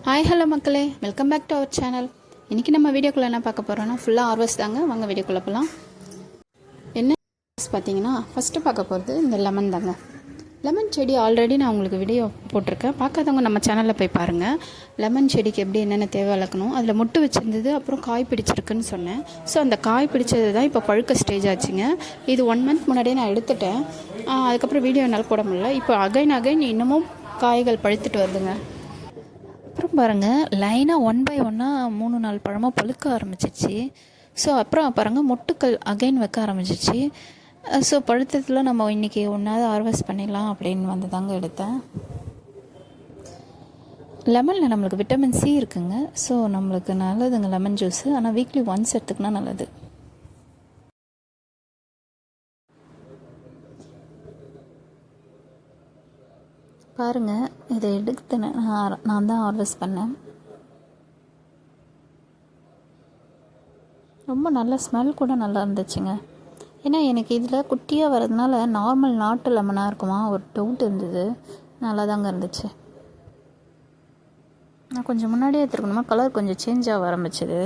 Hi hello மக்களே, welcome back to our channel. இன்றைக்கி நம்ம வீடியோக்குள்ளே என்ன பார்க்க போகிறோன்னா ஃபுல்லாக ஹார்வெஸ்ட் தாங்க. வாங்க வீடியோக்குள்ளே போகலாம். என்ன பார்த்தீங்கன்னா ஃபஸ்ட்டு பார்க்க போகிறது இந்த லெமன் தாங்க. லெமன் செடி ஆல்ரெடி நான் உங்களுக்கு வீடியோ போட்டிருக்கேன். பார்க்காதவங்க நம்ம சேனலில் போய் பாருங்கள். லெமன் செடிக்கு எப்படி என்னென்ன தேவை வளர்க்கணும், அதில் மொட்டு வச்சுருந்தது, அப்புறம் காய் பிடிச்சிருக்குன்னு சொன்னேன். ஸோ அந்த காய் பிடிச்சது தான் இப்போ பழுக்க ஸ்டேஜ் ஆச்சுங்க. இது 1 மந்த் முன்னாடியே நான் எடுத்துட்டேன். அதுக்கப்புறம் வீடியோ என்னால் போட முடியல. இப்போ அகைன் இன்னமும் காய்கள் பழுத்துட்டு வருதுங்க. அப்புறம் பாருங்கள், லைனாக 1 by 1 3-4 பழமாக பழுக்க ஆரம்பிச்சிச்சு. ஸோ அப்புறம் பாருங்கள், மொட்டுக்கள் அகைன் வைக்க ஆரம்பிச்சிச்சு. ஸோ பழுத்தத்தில் நம்ம இன்றைக்கி ஒன்றாவது ஹார்வெஸ்ட் பண்ணிடலாம் அப்படின்னு வந்து தாங்க எடுத்தேன். லெமனில் நம்மளுக்கு விட்டமின் சி இருக்குங்க. ஸோ நம்மளுக்கு நல்லதுங்க லெமன் ஜூஸு. ஆனால் வீக்லி ஒன்ஸ் எடுத்துக்கினா நல்லது. பாருங்கள், இதை எடுத்து நான் தான் ஹார்வெஸ்ட் பண்ணேன். ரொம்ப நல்ல ஸ்மெல் கூட நல்லா இருந்துச்சுங்க. ஏன்னா எனக்கு இதில் குட்டியாக வர்றதுனால நார்மல் நாட்டு லெமனாக இருக்குமா ஒரு டவுட் இருந்தது. நல்லா தாங்க இருந்துச்சு. நான் கொஞ்சம் முன்னாடியே எடுத்துருக்கணுமா, கலர் கொஞ்சம் சேஞ்ச் ஆக ஆரம்பிச்சிது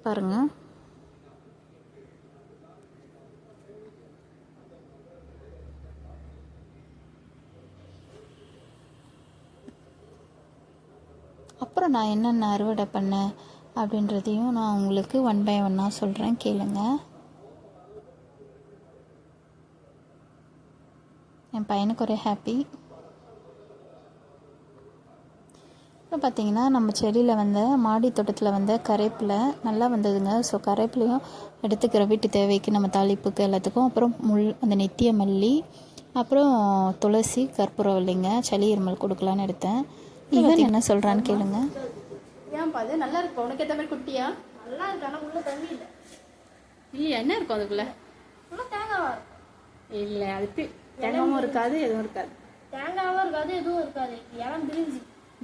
பாருங்கள். அப்புறம் நான் என்னென்ன அறுவடை பண்ணேன் அப்படின்றதையும் நான் உங்களுக்கு 1 by 1 சொல்கிறேன், கேளுங்க. என் பையனுக்கு ஒரே ஹாப்பி. இப்போ பார்த்தீங்கன்னா நம்ம செடியில் மாடி தோட்டத்தில் கரைப்பில் நல்லா வந்ததுங்க. ஸோ கரைப்பிலையும் எடுத்துக்கிற வீட்டு தேவைக்கு நம்ம தாளிப்புக்கு எல்லாத்துக்கும். அப்புறம் அந்த நித்திய மல்லி, அப்புறம் துளசி, கற்பூரவல்லிங்க, சளி இருமல் கொடுக்கலான்னு எடுத்தேன். இவன் என்ன சொல்கிறான்னு கேளுங்க. ஏன் பாது நல்லா இருக்கும், உனக்கு ஏற்ற மாதிரி குட்டியா நல்லா இருக்கு. ஆனால் உள்ள தண்ணி இல்லை. இல்லையா? என்ன இருக்கும் அதுக்குள்ள? உள்ள தேங்காய் இல்லை. அது தேங்காவும் இருக்காது, எதுவும் இருக்காது. தேங்காவும் இருக்காது, எதுவும் இருக்காது. இலம்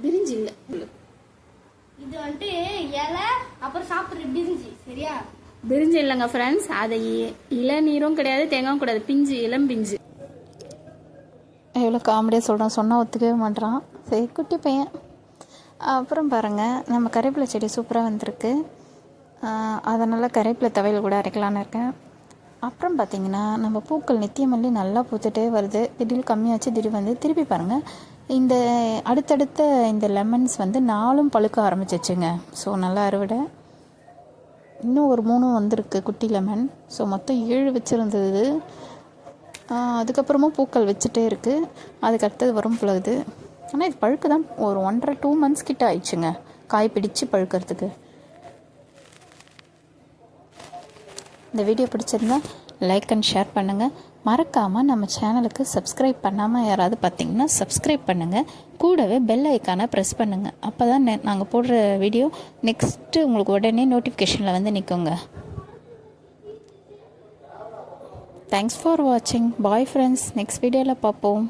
பிரிஞ்சு இல்லை. இது இலை, அப்புறம் சாப்பிட்ற பிரிஞ்சு. சரியா? பிரிஞ்சு இல்லைங்க ஃப்ரெண்ட்ஸ், அது இளநீரும் கிடையாது, தேங்காவும் கிடையாது, பிஞ்சு, இளம் பிஞ்சு. எவ்வளோ காமெடியாக சொல்கிறான், சொன்னால் ஒத்துக்கவே மாட்டான். சரி, குட்டி பையன். அப்புறம் பாருங்கள், நம்ம கருவேப்பிலை செடி சூப்பராக வந்திருக்கு. அதனால் கருவேப்பிலை துவையல் கூட அரைக்கலான்னு இருக்கேன். அப்புறம் பார்த்திங்கன்னா நம்ம பூக்கள் நித்தியமல்லி நல்லா பூத்துட்டே வருது. திடீர் கம்மியாச்சு, திடீர் திருப்பி பாருங்கள். இந்த அடுத்தடுத்த இந்த லெமன்ஸ் 4 பழுக்க ஆரம்பிச்சிச்சுங்க. ஸோ நல்லா அறுவடை. இன்னும் ஒரு 3 வந்திருக்கு குட்டி லெமன். ஸோ மொத்தம் 7 வச்சுருந்தது. அதுக்கப்புறமும் பூக்கள் வச்சுட்டே இருக்குது. அதுக்கு அடுத்தது வரும் பொழுது. ஆனால் இது பழுக்க தான் ஒரு 1.5-2 months கிட்ட ஆயிடுச்சுங்க, காய் பிடிச்சி பழுக்கிறதுக்கு. இந்த வீடியோ பிடிச்சிருந்தா லைக் அண்ட் ஷேர் பண்ணுங்கள். மறக்காமல் நம்ம சேனலுக்கு சப்ஸ்கிரைப் பண்ணாமல் யாராவது பார்த்தீங்கன்னா சப்ஸ்கிரைப் பண்ணுங்கள். கூடவே பெல் ஐக்கானை ப்ரெஸ் பண்ணுங்கள். அப்போ தான் நாங்கள் போடுற வீடியோ நெக்ஸ்ட்டு உங்களுக்கு உடனே நோட்டிஃபிகேஷனில் நிற்குங்க. தேங்க்ஸ் ஃபார் வாட்சிங். Bye friends. நெக்ஸ்ட் வீடியோவில் பார்ப்போம்.